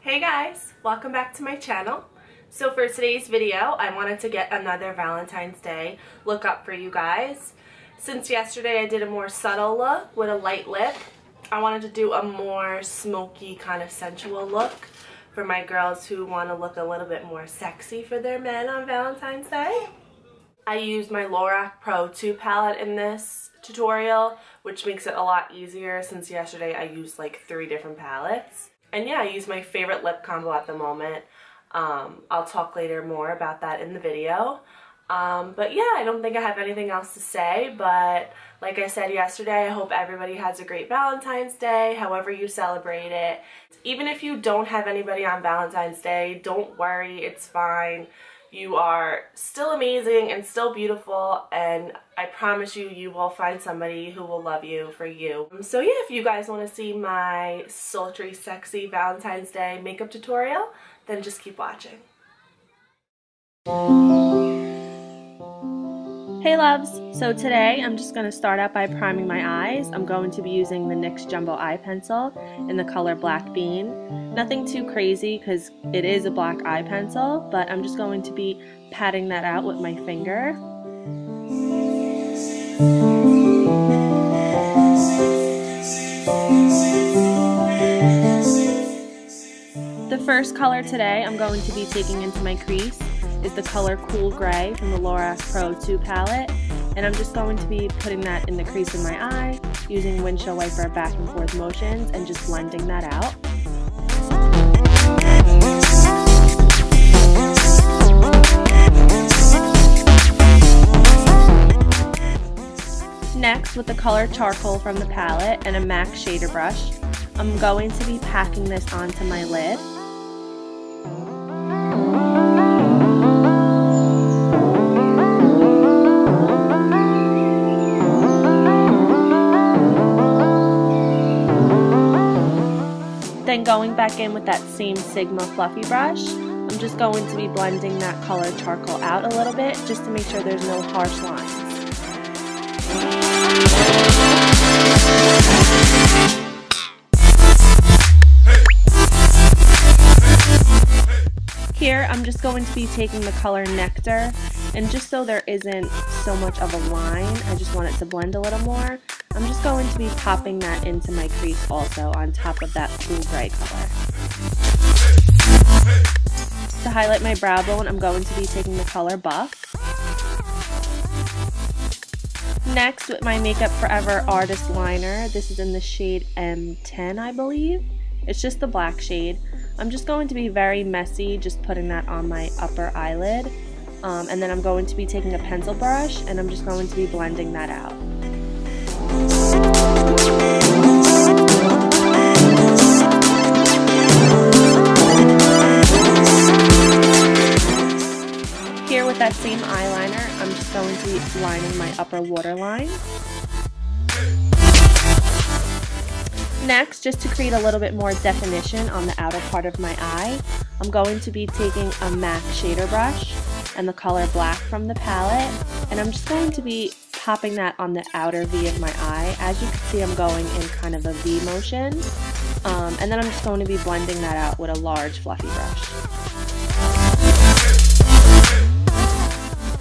Hey guys, welcome back to my channel. So for today's video, I wanted to get another Valentine's Day look up for you guys. Since yesterday I did a more subtle look with a light lip, I wanted to do a more smoky kind of sensual look for my girls who want to look a little bit more sexy for their men on Valentine's Day. I used my Lorac Pro 2 palette in this tutorial, which makes it a lot easier since yesterday I used like 3 different palettes. And yeah, I use my favorite lip combo at the moment. I'll talk later more about that in the video. But yeah, I don't think I have anything else to say, but like I said yesterday, I hope everybody has a great Valentine's Day, however you celebrate it. Even if you don't have anybody on Valentine's Day, don't worry, it's fine. You are still amazing and still beautiful, and I promise you, you will find somebody who will love you for you. So yeah, if you guys want to see my sultry, sexy Valentine's Day makeup tutorial, then just keep watching. Hey loves! So today I'm just going to start out by priming my eyes. I'm going to be using the NYX Jumbo Eye Pencil in the color Black Bean. Nothing too crazy because it is a black eye pencil, but I'm just going to be patting that out with my finger. The first color today I'm going to be taking into my crease is the color Cool Gray from the Lorac Pro 2 palette, and I'm just going to be putting that in the crease of my eye using windshield wiper back and forth motions and just blending that out. Next, with the color Charcoal from the palette and a MAC shader brush, I'm going to be packing this onto my lid. Then going back in with that same Sigma fluffy brush, I'm just going to be blending that color Charcoal out a little bit just to make sure there's no harsh lines. Here I'm just going to be taking the color Nectar, and just so there isn't so much of a line, I just want it to blend a little more, I'm just going to be popping that into my crease also on top of that Cool Gray color. To highlight my brow bone, I'm going to be taking the color Buff. Next, with my Makeup Forever Artist Liner, this is in the shade M10, I believe. It's just the black shade. I'm just going to be very messy, just putting that on my upper eyelid. And then I'm going to be taking a pencil brush, and I'm just going to be blending that out. Here with that same eyeliner, I'm just going to be lining my upper waterline. Next, just to create a little bit more definition on the outer part of my eye, I'm going to be taking a MAC shader brush and the color Black from the palette, and I'm just going to be popping that on the outer V of my eye. As you can see, I'm going in kind of a V motion, and then I'm just going to be blending that out with a large fluffy brush.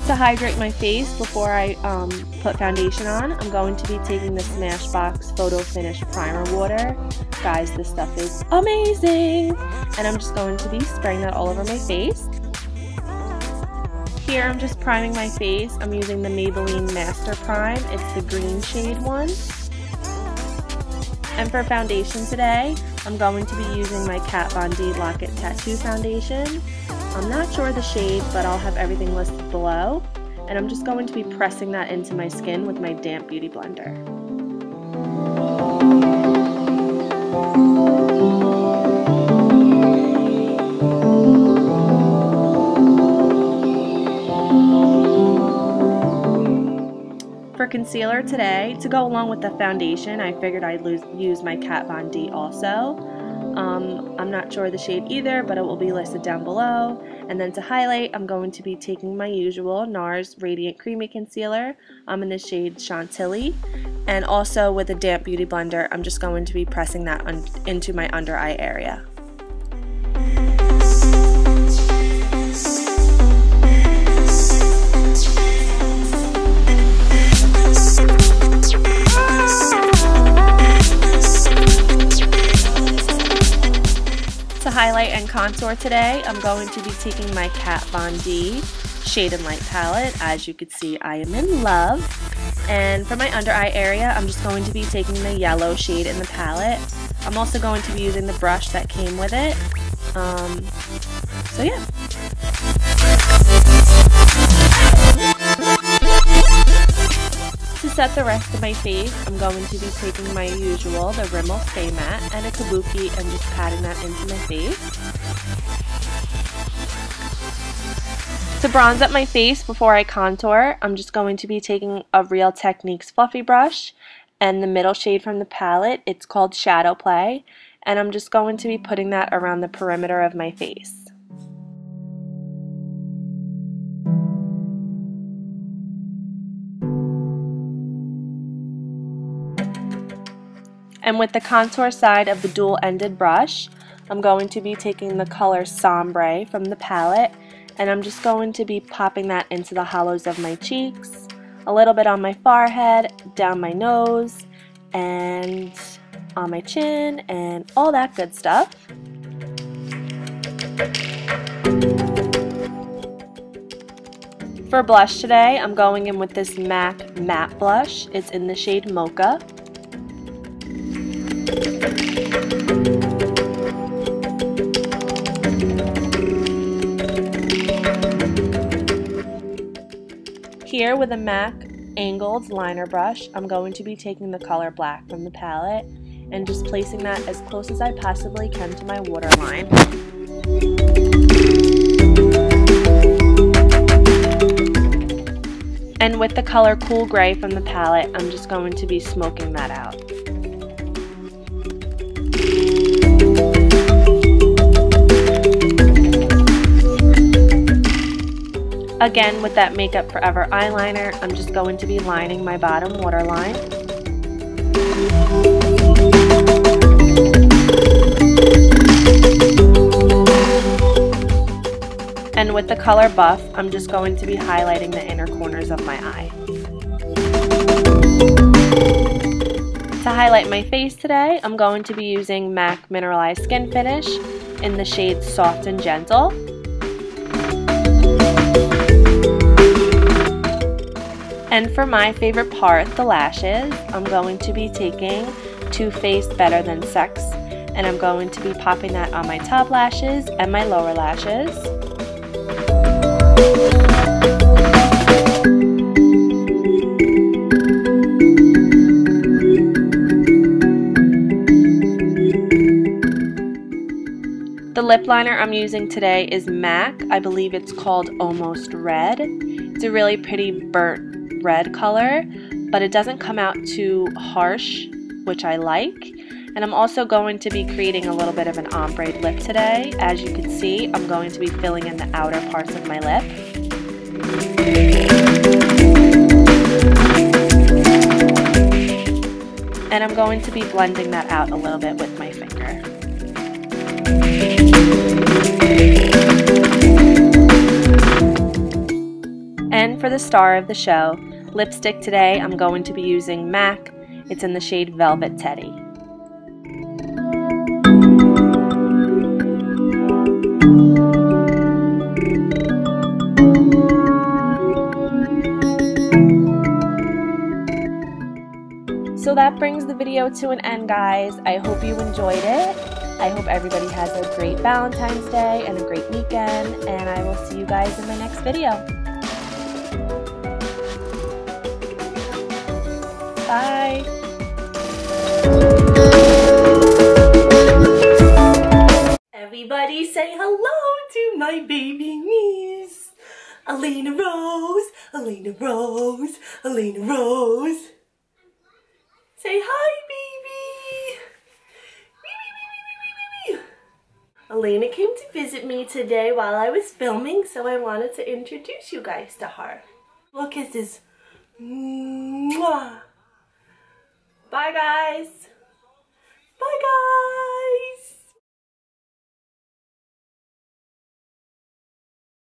To hydrate my face before I put foundation on, I'm going to be taking the Smashbox Photo Finish Primer Water. Guys, this stuff is amazing! And I'm just going to be spraying that all over my face. Here I'm just priming my face. I'm using the Maybelline Master Prime. It's the green shade one. And for foundation today, I'm going to be using my Kat Von D Lock It Tattoo Foundation. I'm not sure the shade, but I'll have everything listed below. And I'm just going to be pressing that into my skin with my damp beauty blender. For concealer today, to go along with the foundation, I figured I'd use my Kat Von D also. I'm not sure the shade either, but it will be listed down below. And then to highlight, I'm going to be taking my usual NARS Radiant Creamy Concealer. I'm in the shade Chantilly. And also with a damp beauty blender, I'm just going to be pressing that into my under eye area. To highlight and contour today, I'm going to be taking my Kat Von D Shade and Light palette. As you can see, I am in love. And for my under eye area, I'm just going to be taking the yellow shade in the palette. I'm also going to be using the brush that came with it. So yeah. To set the rest of my face, I'm going to be taking my usual, the Rimmel Stay Matte, and a kabuki, and just patting that into my face. To bronze up my face before I contour, I'm just going to be taking a Real Techniques fluffy brush and the middle shade from the palette. It's called Shadow Play, and I'm just going to be putting that around the perimeter of my face. And with the contour side of the dual-ended brush, I'm going to be taking the color Sombre from the palette, and I'm just going to be popping that into the hollows of my cheeks, a little bit on my forehead, down my nose, and on my chin, and all that good stuff. For blush today, I'm going in with this MAC matte blush. It's in the shade Mocha. Here with a MAC angled liner brush, I'm going to be taking the color Black from the palette and just placing that as close as I possibly can to my waterline. And with the color Cool Gray from the palette, I'm just going to be smoking that out. Again, with that Makeup Forever eyeliner, I'm just going to be lining my bottom waterline. And with the color Buff, I'm just going to be highlighting the inner corners of my eye. To highlight my face today, I'm going to be using MAC Mineralized Skin Finish in the shade Soft and Gentle. And for my favorite part, the lashes, I'm going to be taking Too Faced Better Than Sex, and I'm going to be popping that on my top lashes and my lower lashes. The lip liner I'm using today is MAC. I believe it's called Almost Red. It's a really pretty burnt red color, but it doesn't come out too harsh, which I like. And I'm also going to be creating a little bit of an ombre lip today. As you can see, I'm going to be filling in the outer parts of my lip. And I'm going to be blending that out a little bit with my finger. And for the star of the show, lipstick today, I'm going to be using MAC. It's in the shade Velvet Teddy. So that brings the video to an end, guys. I hope you enjoyed it. I hope everybody has a great Valentine's Day and a great weekend, and I will see you guys in my next video. Bye. Everybody say hello to my baby niece. Elena Rose, Elena Rose, Elena Rose. Say hi, baby. Elena came to visit me today while I was filming, so I wanted to introduce you guys to her. Little kisses. Mwah. Bye, guys. Bye, guys.